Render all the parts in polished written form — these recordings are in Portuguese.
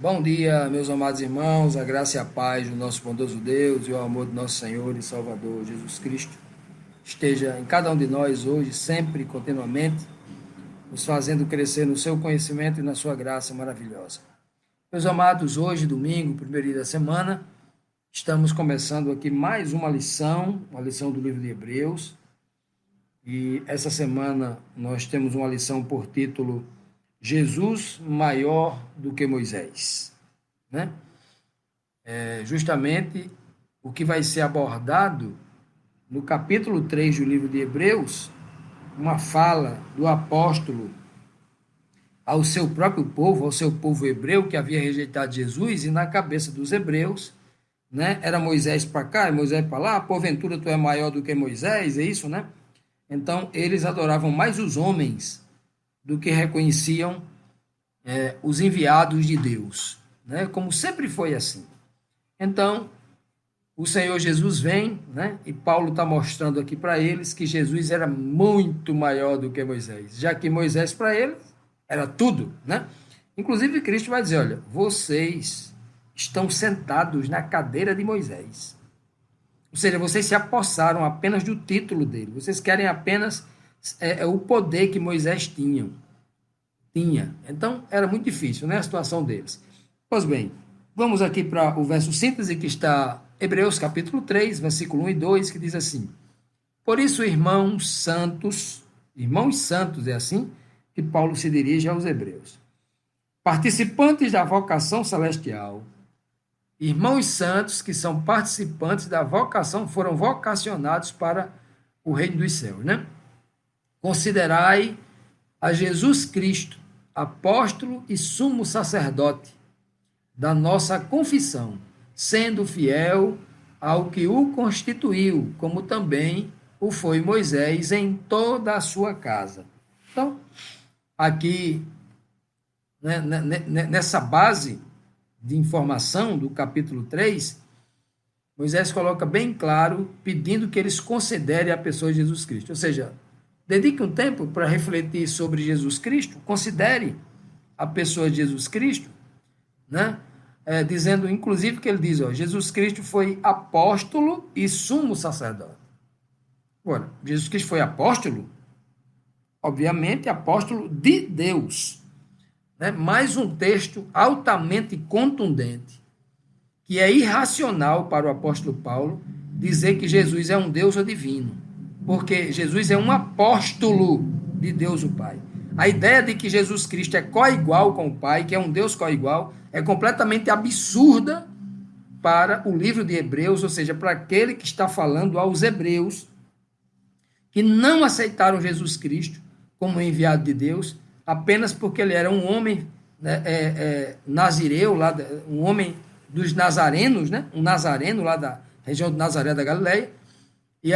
Bom dia, meus amados irmãos, a graça e a paz do nosso bondoso Deus e o amor do nosso Senhor e Salvador Jesus Cristo esteja em cada um de nós hoje, sempre e continuamente, nos fazendo crescer no seu conhecimento e na sua graça maravilhosa. Meus amados, hoje, domingo, primeiro dia da semana, estamos começando aqui mais uma lição do livro de Hebreus, e essa semana nós temos uma lição por título Jesus maior do que Moisés, né? Justamente o que vai ser abordado no capítulo 3 do livro de Hebreus, uma fala do apóstolo ao seu próprio povo, ao seu povo hebreu que havia rejeitado Jesus, e na cabeça dos hebreus, né, era Moisés para cá e Moisés para lá, porventura tu é maior do que Moisés, é isso, né? Então eles adoravam mais os homens do que reconheciam os enviados de Deus, né? Como sempre foi assim. Então, o Senhor Jesus vem, né? E Paulo está mostrando aqui para eles que Jesus era muito maior do que Moisés, já que Moisés para eles era tudo, né? Inclusive Cristo vai dizer, olha, vocês estão sentados na cadeira de Moisés. Ou seja, vocês se apossaram apenas do título dele, vocês querem apenas o poder que Moisés tinha. Então, era muito difícil, né, a situação deles. Pois bem, vamos aqui para o verso síntese que está Hebreus capítulo 3, versículo 1 e 2, que diz assim: Por isso, irmãos santos é assim que Paulo se dirige aos hebreus, participantes da vocação celestial, irmãos santos que são participantes da vocação, foram vocacionados para o reino dos céus, né? Considerai a Jesus Cristo, apóstolo e sumo sacerdote da nossa confissão, sendo fiel ao que o constituiu, como também o foi Moisés em toda a sua casa. Então, aqui, né, nessa base de informação do capítulo 3, Moisés coloca bem claro, pedindo que eles considerem a pessoa de Jesus Cristo. Ou seja, dedique um tempo para refletir sobre Jesus Cristo, considere a pessoa de Jesus Cristo, né? Dizendo, inclusive, que ele diz, Jesus Cristo foi apóstolo e sumo sacerdote. Ora, Jesus Cristo foi apóstolo? Obviamente, apóstolo de Deus. Né? Mais um texto altamente contundente, que é irracional para o apóstolo Paulo dizer que Jesus é um Deus ou divino, porque Jesus é um apóstolo de Deus o Pai. A ideia de que Jesus Cristo é coigual com o Pai, que é um Deus coigual, é completamente absurda para o livro de Hebreus, ou seja, para aquele que está falando aos hebreus que não aceitaram Jesus Cristo como enviado de Deus, apenas porque ele era um homem, né, nazireu, um homem dos nazarenos, né, um nazareno lá da região de Nazaré da Galileia, e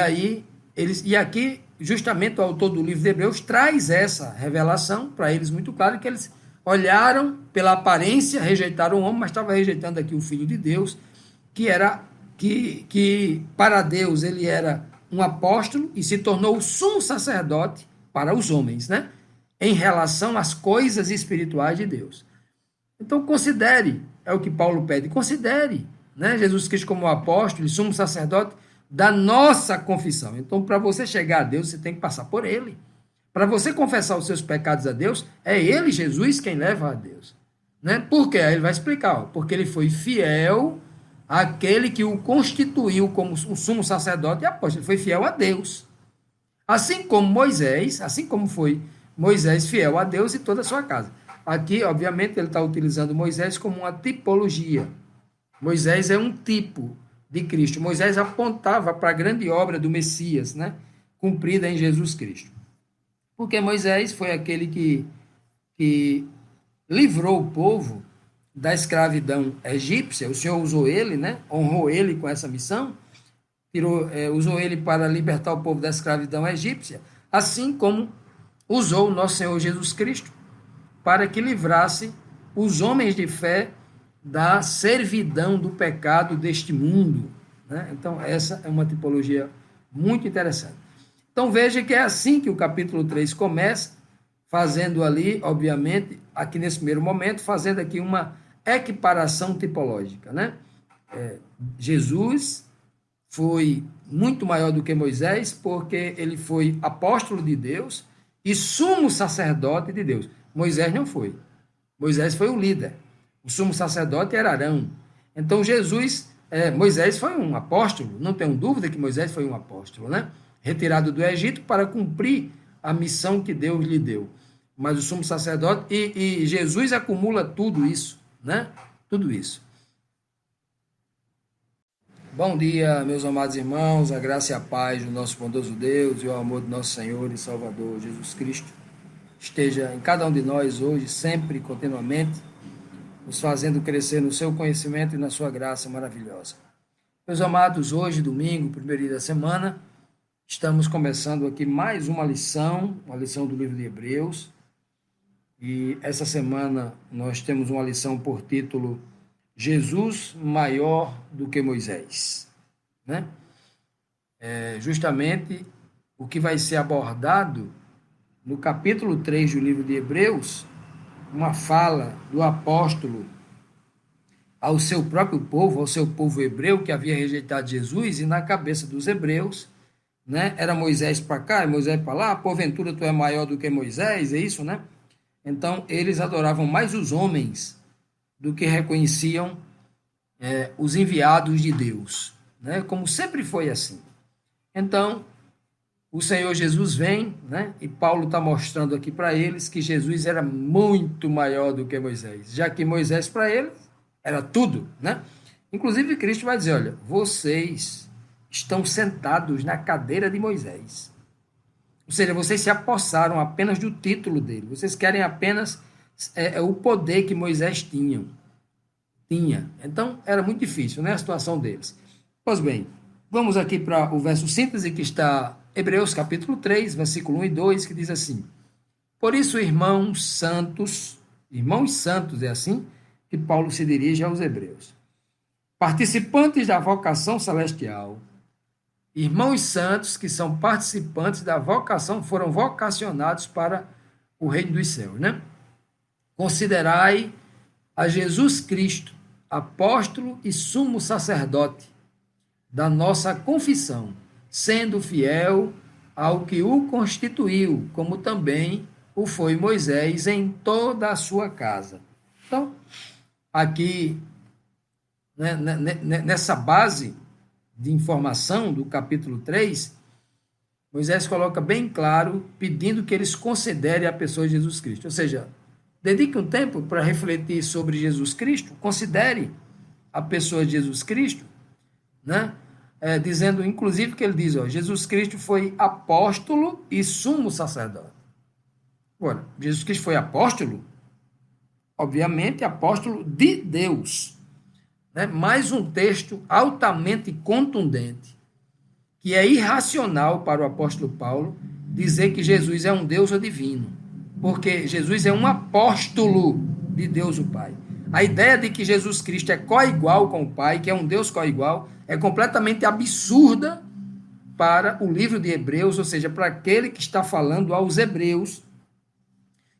aqui, justamente, o autor do livro de Hebreus traz essa revelação para eles muito claro, que eles olharam pela aparência, rejeitaram o homem, mas estavam rejeitando aqui o Filho de Deus, que para Deus ele era um apóstolo e se tornou o sumo sacerdote para os homens, né? Em relação às coisas espirituais de Deus. Então, considere, é o que Paulo pede, considere, né, Jesus Cristo como apóstolo e sumo sacerdote da nossa confissão. Então, para você chegar a Deus, você tem que passar por ele. Para você confessar os seus pecados a Deus, é ele, Jesus, quem leva a Deus. Né? Por quê? Aí ele vai explicar. Ó, porque ele foi fiel àquele que o constituiu como o sumo sacerdote e apóstolo. Ele foi fiel a Deus. Assim como Moisés, assim como foi Moisés fiel a Deus e toda a sua casa. Aqui, obviamente, ele está utilizando Moisés como uma tipologia. Moisés é um tipo de Cristo. Moisés apontava para a grande obra do Messias, né? Cumprida em Jesus Cristo. Porque Moisés foi aquele que livrou o povo da escravidão egípcia. O Senhor usou ele, né? Honrou ele com essa missão. Usou ele para libertar o povo da escravidão egípcia, assim como usou o nosso Senhor Jesus Cristo para que livrasse os homens de fé da servidão do pecado deste mundo. Né? Então, essa é uma tipologia muito interessante. Então, veja que é assim que o capítulo 3 começa, fazendo ali, obviamente, aqui nesse primeiro momento, fazendo aqui uma equiparação tipológica. Né? Jesus foi muito maior do que Moisés, porque ele foi apóstolo de Deus e sumo sacerdote de Deus. Moisés não foi. Moisés foi o líder. O sumo sacerdote era Arão. Então, Moisés foi um apóstolo, não tenho dúvida que Moisés foi um apóstolo, né? Retirado do Egito para cumprir a missão que Deus lhe deu. Mas o sumo sacerdote, e Jesus acumula tudo isso, né? Tudo isso. Bom dia, meus amados irmãos, a graça e a paz do nosso bondoso Deus e o amor do nosso Senhor e Salvador Jesus Cristo esteja em cada um de nós hoje, sempre e continuamente, nos fazendo crescer no seu conhecimento e na sua graça maravilhosa. Meus amados, hoje, domingo, primeiro dia da semana, estamos começando aqui mais uma lição do livro de Hebreus, e essa semana nós temos uma lição por título Jesus maior do que Moisés, né? Justamente o que vai ser abordado no capítulo 3 do livro de Hebreus, uma fala do apóstolo ao seu próprio povo, ao seu povo hebreu que havia rejeitado Jesus, e na cabeça dos hebreus, né, era Moisés para cá e Moisés para lá, porventura tu é maior do que Moisés, é isso, né? Então, eles adoravam mais os homens do que reconheciam os enviados de Deus, né? Como sempre foi assim. Então, o Senhor Jesus vem, né? E Paulo está mostrando aqui para eles que Jesus era muito maior do que Moisés, já que Moisés para eles era tudo, né? Inclusive, Cristo vai dizer, olha, vocês estão sentados na cadeira de Moisés. Ou seja, vocês se apossaram apenas do título dele, vocês querem apenas o poder que Moisés tinha. Então, era muito difícil, né, a situação deles. Pois bem, vamos aqui para o verso síntese que está Hebreus capítulo 3, versículo 1 e 2, que diz assim: Por isso, irmãos santos, é assim que Paulo se dirige aos hebreus, participantes da vocação celestial, irmãos santos que são participantes da vocação, foram vocacionados para o reino dos céus, né? Considerai a Jesus Cristo, apóstolo e sumo sacerdote da nossa confissão, sendo fiel ao que o constituiu, como também o foi Moisés em toda a sua casa. Então, aqui, né, nessa base de informação do capítulo 3, Moisés coloca bem claro, pedindo que eles considerem a pessoa de Jesus Cristo. Ou seja, dedique um tempo para refletir sobre Jesus Cristo, considere a pessoa de Jesus Cristo, né? Dizendo, inclusive, que ele diz, Jesus Cristo foi apóstolo e sumo sacerdote. Ora, Jesus Cristo foi apóstolo? Obviamente, apóstolo de Deus. Né? Mais um texto altamente contundente, que é irracional para o apóstolo Paulo dizer que Jesus é um Deus ou divino, porque Jesus é um apóstolo de Deus o Pai. A ideia de que Jesus Cristo é coigual com o Pai, que é um Deus coigual, é completamente absurda para o livro de Hebreus, ou seja, para aquele que está falando aos hebreus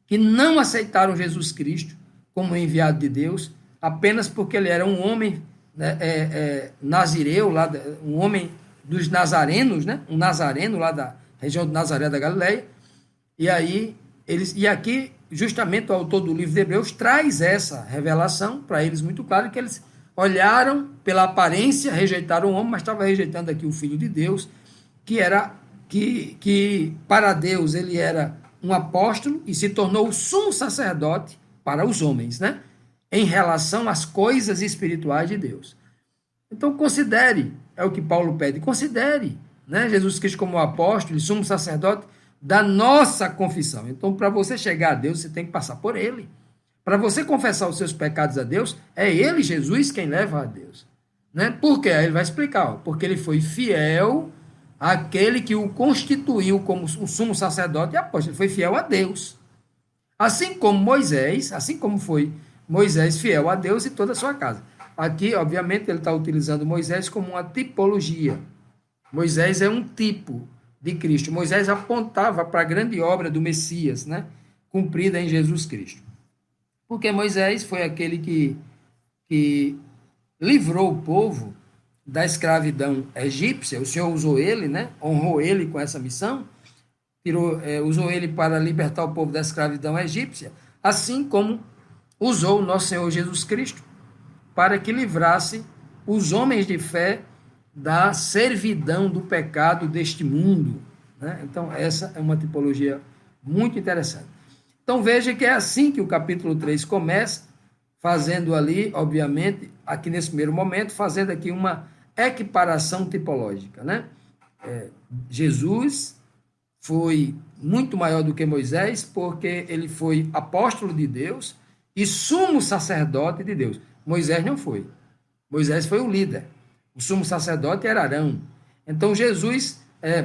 que não aceitaram Jesus Cristo como enviado de Deus, apenas porque ele era um homem nazireu, um homem dos nazarenos, né? Um nazareno lá da região de Nazaré da Galileia, E aí, e aqui, justamente, o autor do livro de Hebreus traz essa revelação para eles muito claro, que eles olharam pela aparência, rejeitaram o homem, mas estavam rejeitando aqui o Filho de Deus, que era que para Deus ele era um apóstolo e se tornou o sumo sacerdote para os homens, né? Em relação às coisas espirituais de Deus. Então considere, é o que Paulo pede, considere, né, Jesus Cristo como apóstolo e sumo sacerdote da nossa confissão. Então, para você chegar a Deus, você tem que passar por ele. Para você confessar os seus pecados a Deus, é ele, Jesus, quem leva a Deus. Né? Por quê? Aí ele vai explicar, ó, porque ele foi fiel àquele que o constituiu como o sumo sacerdote e apóstolo. Ele foi fiel a Deus. Assim como Moisés, assim como foi Moisés fiel a Deus e toda a sua casa. Aqui, obviamente, ele está utilizando Moisés como uma tipologia. Moisés é um tipo de Cristo. Moisés apontava para a grande obra do Messias, né? Cumprida em Jesus Cristo. Porque Moisés foi aquele que livrou o povo da escravidão egípcia. O Senhor usou ele, né? Honrou ele com essa missão. Usou ele para libertar o povo da escravidão egípcia, assim como usou o nosso Senhor Jesus Cristo para que livrasse os homens de fé da servidão do pecado deste mundo. Né? Então, essa é uma tipologia muito interessante. Então, veja que é assim que o capítulo 3 começa, fazendo ali, obviamente, aqui nesse primeiro momento, fazendo aqui uma equiparação tipológica. Né? Jesus foi muito maior do que Moisés, porque ele foi apóstolo de Deus e sumo sacerdote de Deus. Moisés não foi. Moisés foi o líder. O sumo sacerdote era Arão. Então,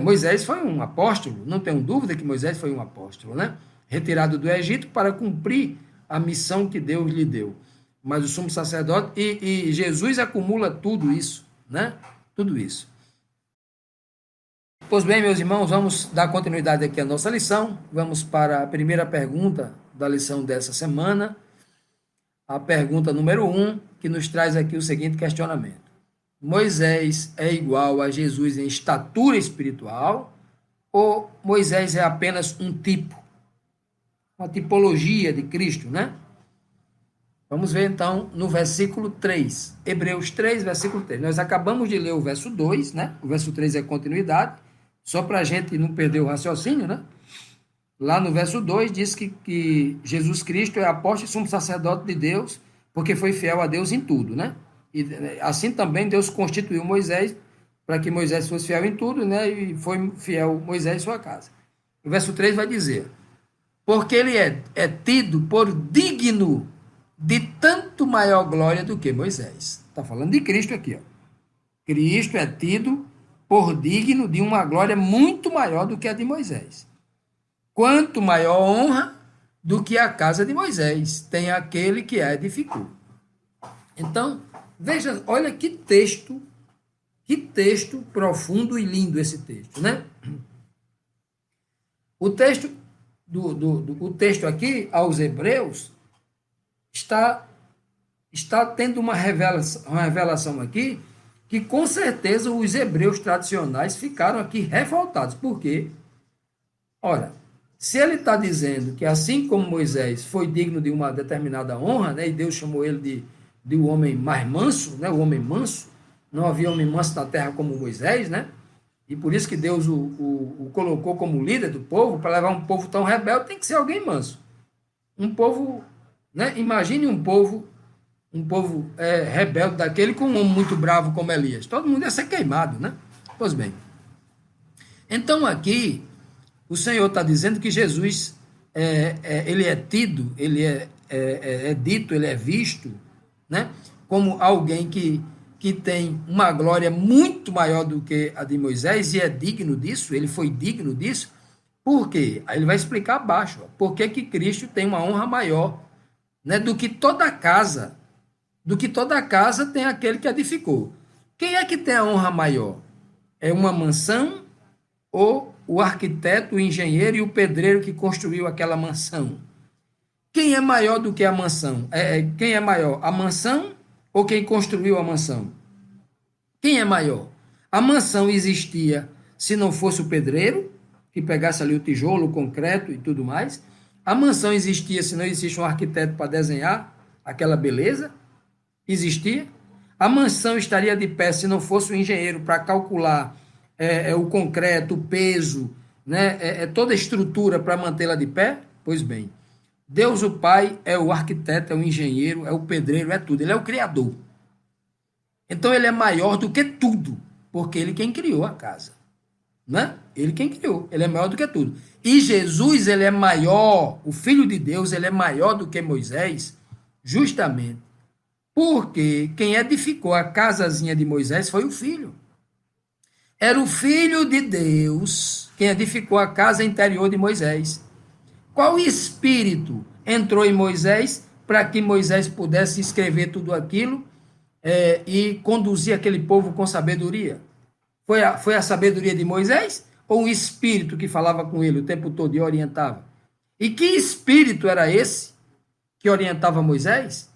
Moisés foi um apóstolo, não tenho dúvida que Moisés foi um apóstolo, né? Retirado do Egito para cumprir a missão que Deus lhe deu. Mas o sumo sacerdote, e Jesus acumula tudo isso, né? Tudo isso. Pois bem, meus irmãos, vamos dar continuidade aqui à nossa lição. Vamos para a primeira pergunta da lição dessa semana. A pergunta número 1, que nos traz aqui o seguinte questionamento. Moisés é igual a Jesus em estatura espiritual ou Moisés é apenas um tipo? Uma tipologia de Cristo, né? Vamos ver então no versículo 3. Hebreus 3, versículo 3. Nós acabamos de ler o verso 2, né? O verso 3 é continuidade. Só para a gente não perder o raciocínio, né? Lá no verso 2 diz que Jesus Cristo é apóstolo e sumo sacerdote de Deus, porque foi fiel a Deus em tudo, né? E assim também Deus constituiu Moisés para que Moisés fosse fiel em tudo, né? E foi fiel Moisés em sua casa. O verso 3 vai dizer, porque ele é tido por digno de tanto maior glória do que Moisés. Está falando de Cristo aqui, ó. Cristo é tido por digno de uma glória muito maior do que a de Moisés. Quanto maior honra do que a casa de Moisés tem aquele que a edificou. Então, veja, olha que texto profundo e lindo esse texto, né? O texto o texto aqui aos Hebreus está tendo uma revelação aqui que com certeza os hebreus tradicionais ficaram aqui revoltados. Por quê? Ora, se ele está dizendo que assim como Moisés foi digno de uma determinada honra, né, e Deus chamou ele de um homem mais manso, né, o homem manso, não havia homem manso na terra como Moisés, né? E por isso que Deus o colocou como líder do povo, para levar um povo tão rebelde, tem que ser alguém manso. Um povo, né? Imagine um povo rebelde daquele com um homem muito bravo como Elias. Todo mundo ia ser queimado, né? Pois bem. Então aqui, o Senhor está dizendo que Jesus, ele é tido, ele é dito, ele é visto, né? Como alguém que tem uma glória muito maior do que a de Moisés e é digno disso, ele foi digno disso. Por quê? Aí ele vai explicar abaixo. Por que Cristo tem uma honra maior, né, do que toda a casa. Do que toda a casa tem aquele que edificou. Quem é que tem a honra maior? É uma mansão ou o arquiteto, o engenheiro e o pedreiro que construiu aquela mansão? Quem é maior do que a mansão? Quem é maior, a mansão ou quem construiu a mansão? Quem é maior? A mansão existia se não fosse o pedreiro, que pegasse ali o tijolo, o concreto e tudo mais. A mansão existia se não existe um arquiteto para desenhar aquela beleza? Existia. A mansão estaria de pé se não fosse o engenheiro para calcular o concreto, o peso, né, toda a estrutura para mantê-la de pé? Pois bem, Deus o Pai é o arquiteto, é o engenheiro, é o pedreiro, é tudo. Ele é o criador. Então ele é maior do que tudo, porque ele quem criou a casa. Né? Ele quem criou, ele é maior do que tudo. E Jesus, ele é maior, o Filho de Deus, ele é maior do que Moisés, justamente porque quem edificou a casazinha de Moisés foi o filho. Era o Filho de Deus quem edificou a casa interior de Moisés. Qual espírito entrou em Moisés para que Moisés pudesse escrever tudo aquilo e conduzir aquele povo com sabedoria? Foi a sabedoria de Moisés ou um espírito que falava com ele o tempo todo e orientava? E que espírito era esse que orientava Moisés?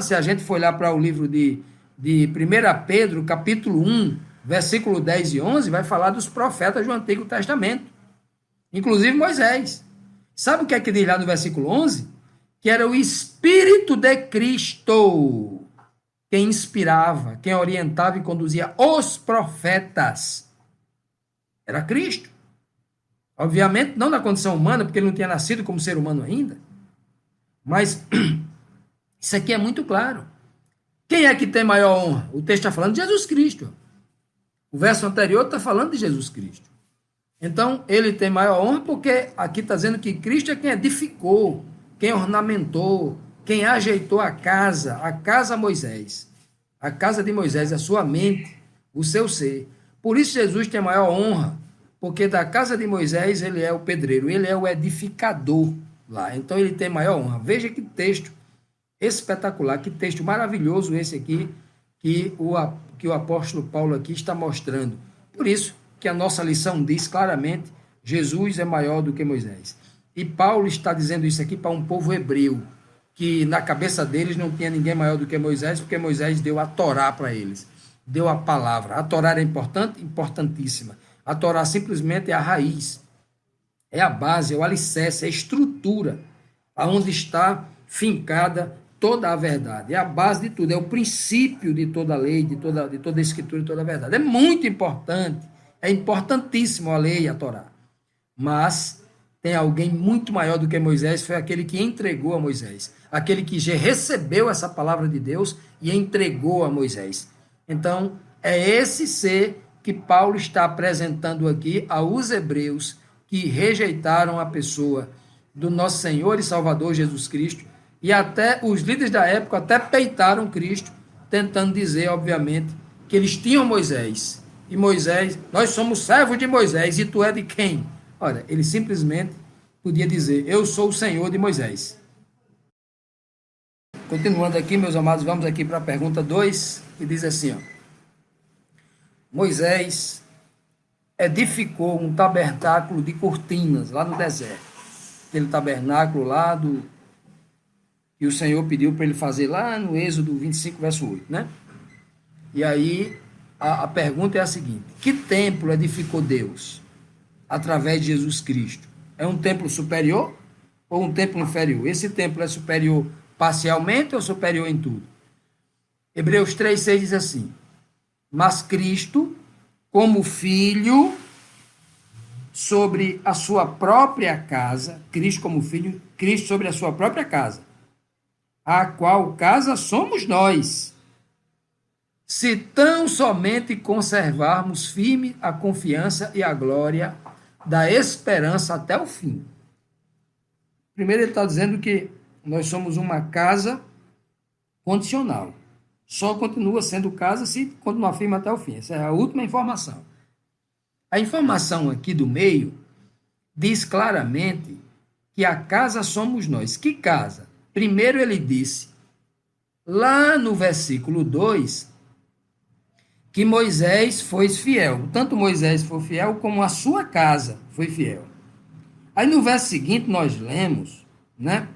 Se a gente for olhar para o livro de 1 Pedro, capítulo 1, versículo 10 e 11, vai falar dos profetas do Antigo Testamento, inclusive Moisés. Sabe o que é que diz lá no versículo 11? Que era o Espírito de Cristo quem inspirava, quem orientava e conduzia os profetas. Era Cristo. Obviamente, não na condição humana, porque ele não tinha nascido como ser humano ainda. Mas isso aqui é muito claro. Quem é que tem maior honra? O texto está falando de Jesus Cristo. O verso anterior está falando de Jesus Cristo. Então, ele tem maior honra porque aqui está dizendo que Cristo é quem edificou, quem ornamentou, quem ajeitou a casa Moisés. A casa de Moisés, a sua mente, o seu ser. Por isso Jesus tem maior honra, porque da casa de Moisés ele é o pedreiro, ele é o edificador lá. Então ele tem maior honra. Veja que texto espetacular, que texto maravilhoso esse aqui, que o apóstolo Paulo aqui está mostrando. Por isso que a nossa lição diz claramente, Jesus é maior do que Moisés. E Paulo está dizendo isso aqui para um povo hebreu, que na cabeça deles não tinha ninguém maior do que Moisés, porque Moisés deu a Torá para eles, deu a palavra. A Torá era importante, importantíssima. A Torá simplesmente é a raiz, é a base, é o alicerce, é a estrutura, aonde está fincada toda a verdade. É a base de tudo, é o princípio de toda a lei, de toda a escritura, de toda a verdade. É muito importante, é importantíssimo a lei e a Torá. Mas tem alguém muito maior do que Moisés, foi aquele que entregou a Moisés, aquele que já recebeu essa palavra de Deus e entregou a Moisés. Então, é esse ser que Paulo está apresentando aqui aos hebreus que rejeitaram a pessoa do nosso Senhor e Salvador Jesus Cristo, e até os líderes da época até peitaram Cristo, tentando dizer, obviamente, que eles tinham Moisés. E Moisés, nós somos servos de Moisés, e tu é de quem? Olha, ele simplesmente podia dizer, eu sou o Senhor de Moisés. Continuando aqui, meus amados, vamos aqui para a pergunta 2, que diz assim, Moisés edificou um tabernáculo de cortinas lá no deserto. Aquele tabernáculo lá que o Senhor pediu para ele fazer lá no Êxodo 25, verso 8, né? E aí a pergunta é a seguinte, que templo edificou Deus através de Jesus Cristo? É um templo superior ou um templo inferior? Esse templo é superior parcialmente ou superior em tudo? Hebreus 3,6 diz assim, mas Cristo, como filho, sobre a sua própria casa, Cristo como filho, Cristo sobre a sua própria casa, a qual casa somos nós, se tão somente conservarmos firme a confiança e a glória da esperança até o fim. Primeiro ele está dizendo que nós somos uma casa condicional. Só continua sendo casa se continuar firme até o fim. Essa é a última informação. A informação aqui do meio diz claramente que a casa somos nós. Que casa? Primeiro ele disse, lá no versículo 2, que Moisés foi fiel. Tanto Moisés foi fiel, como a sua casa foi fiel. Aí no verso seguinte nós lemos, né,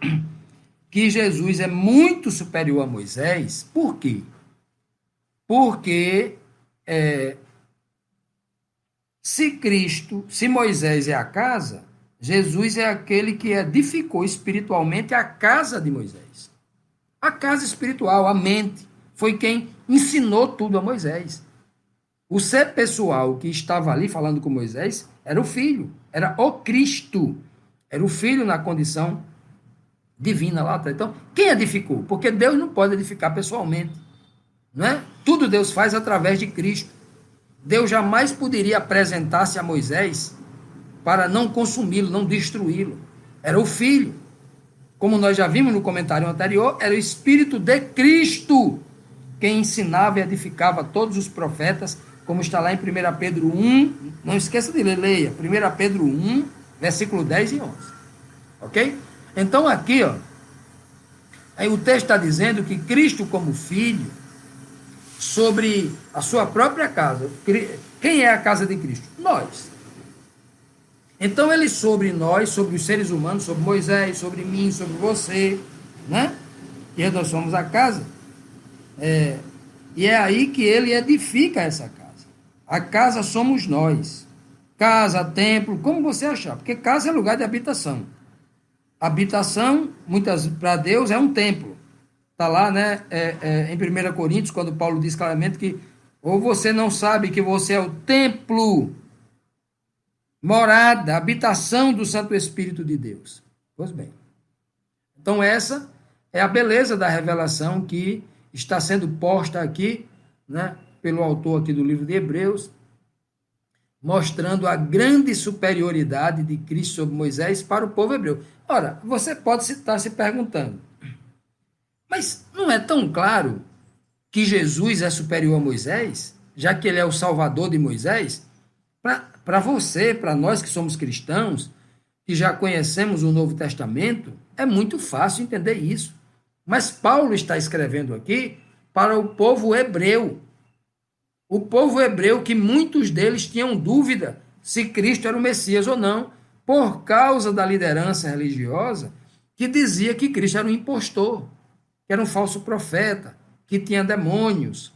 que Jesus é muito superior a Moisés. Por quê? Porque Se Moisés é a casa, Jesus é aquele que edificou espiritualmente a casa de Moisés. A casa espiritual, a mente, foi quem ensinou tudo a Moisés. O ser pessoal que estava ali falando com Moisés era o Filho, era o Cristo, era o Filho na condição divina lá atrás. Então, quem edificou? Porque Deus não pode edificar pessoalmente, não é? Tudo Deus faz através de Cristo. Deus jamais poderia apresentar-se a Moisés para não consumi-lo, não destruí-lo. Era o Filho. Como nós já vimos no comentário anterior, era o Espírito de Cristo quem ensinava e edificava todos os profetas, como está lá em 1 Pedro 1, não esqueça de ler, leia, 1 Pedro 1, versículo 10 e 11. Ok? Então aqui, ó, aí o texto está dizendo que Cristo como Filho, sobre a sua própria casa. Quem é a casa de Cristo? Nós. Então ele sobre nós, sobre os seres humanos, sobre Moisés, sobre mim, sobre você, né? E nós somos a casa. E é aí que ele edifica essa casa. A casa somos nós. Casa, templo, como você achar. Porque casa é lugar de habitação. Habitação, muitas para Deus, é um templo. Está lá, né, em 1 Coríntios, quando Paulo diz claramente que ou você não sabe que você é o templo, morada, habitação do Santo Espírito de Deus. Pois bem. Então essa é a beleza da revelação que está sendo posta aqui, né, pelo autor aqui do livro de Hebreus, mostrando a grande superioridade de Cristo sobre Moisés para o povo hebreu. Ora, você pode estar se perguntando, mas não é tão claro que Jesus é superior a Moisés, já que ele é o salvador de Moisés? Para você, para nós que somos cristãos, que já conhecemos o Novo Testamento, é muito fácil entender isso. Mas Paulo está escrevendo aqui para o povo hebreu. O povo hebreu que muitos deles tinham dúvida se Cristo era o Messias ou não, por causa da liderança religiosa que dizia que Cristo era um impostor, que era um falso profeta, que tinha demônios,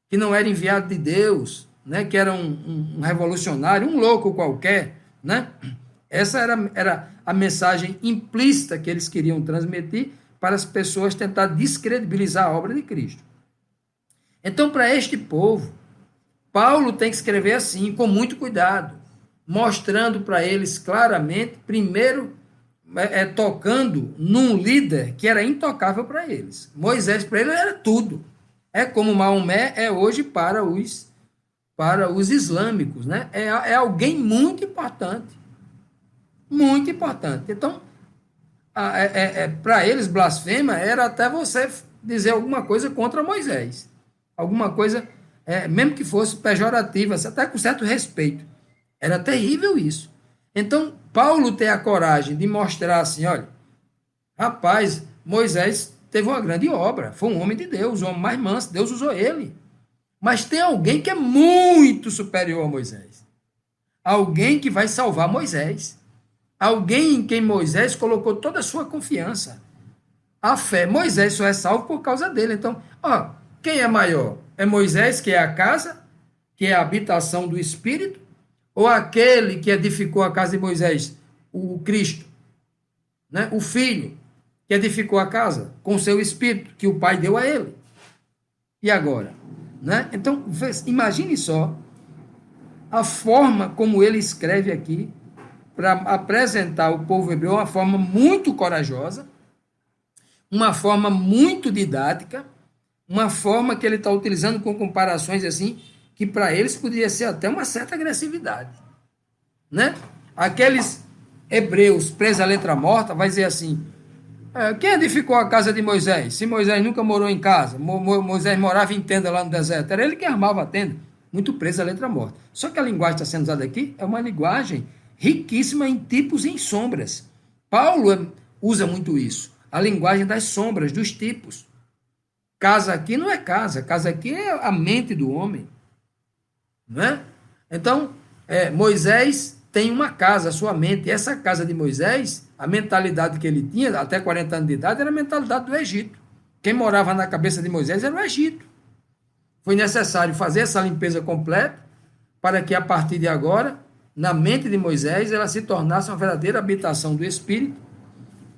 que não era enviado de Deus, né, que era um revolucionário, um louco qualquer, né? Essa era a mensagem implícita que eles queriam transmitir para as pessoas tentar descredibilizar a obra de Cristo. Então, para este povo, Paulo tem que escrever assim, com muito cuidado, mostrando para eles claramente, primeiro, tocando num líder que era intocável para eles. Moisés, para ele, era tudo. É como Maomé é hoje para os islâmicos, né? É alguém muito importante. Muito importante. Então, para eles, blasfema era até você dizer alguma coisa contra Moisés. Alguma coisa, mesmo que fosse pejorativa, até com certo respeito. Era terrível isso. Então, Paulo tem a coragem de mostrar assim, olha, rapaz, Moisés teve uma grande obra, foi um homem de Deus, o homem mais manso, Deus usou ele. Mas tem alguém que é muito superior a Moisés. Alguém que vai salvar Moisés. Alguém em quem Moisés colocou toda a sua confiança. A fé. Moisés só é salvo por causa dele. Então, quem é maior? É Moisés, que é a casa, que é a habitação do Espírito? Ou aquele que edificou a casa de Moisés, o Cristo, né? O Filho, que edificou a casa com o seu Espírito, que o Pai deu a ele? E agora? Né? Então, imagine só a forma como ele escreve aqui para apresentar o povo hebreu uma forma muito corajosa, uma forma muito didática, uma forma que ele está utilizando com comparações assim, que para eles poderia ser até uma certa agressividade. Né? Aqueles hebreus presos à letra morta vai dizer assim, quem edificou a casa de Moisés? Se Moisés nunca morou em casa, Moisés morava em tenda lá no deserto, era ele que armava a tenda, muito preso à letra morta. Só que a linguagem que está sendo usada aqui é uma linguagem riquíssima em tipos e em sombras. Paulo usa muito isso, a linguagem das sombras, dos tipos. Casa aqui não é casa, casa aqui é a mente do homem. Não é? Então, Moisés tem uma casa, a sua mente, e essa casa de Moisés, a mentalidade que ele tinha, até 40 anos de idade, era a mentalidade do Egito. Quem morava na cabeça de Moisés era o Egito. Foi necessário fazer essa limpeza completa para que a partir de agora, na mente de Moisés, ela se tornasse uma verdadeira habitação do Espírito,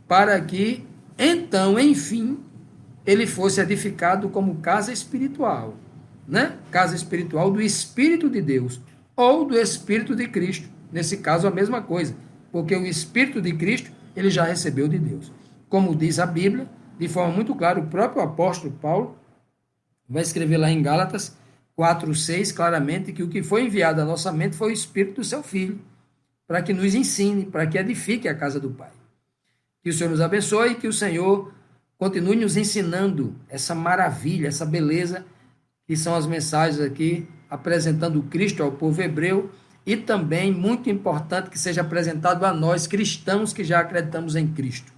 para que, então, enfim, ele fosse edificado como casa espiritual, né? Casa espiritual do Espírito de Deus, ou do Espírito de Cristo. Nesse caso, a mesma coisa, porque o Espírito de Cristo, ele já recebeu de Deus. Como diz a Bíblia, de forma muito clara, o próprio apóstolo Paulo vai escrever lá em Gálatas 4:6, claramente, que o que foi enviado à nossa mente foi o Espírito do seu Filho, para que nos ensine, para que edifique a casa do Pai. Que o Senhor nos abençoe e que o Senhor continue nos ensinando essa maravilha, essa beleza, que são as mensagens aqui, apresentando Cristo ao povo hebreu, e também, muito importante, que seja apresentado a nós, cristãos que já acreditamos em Cristo.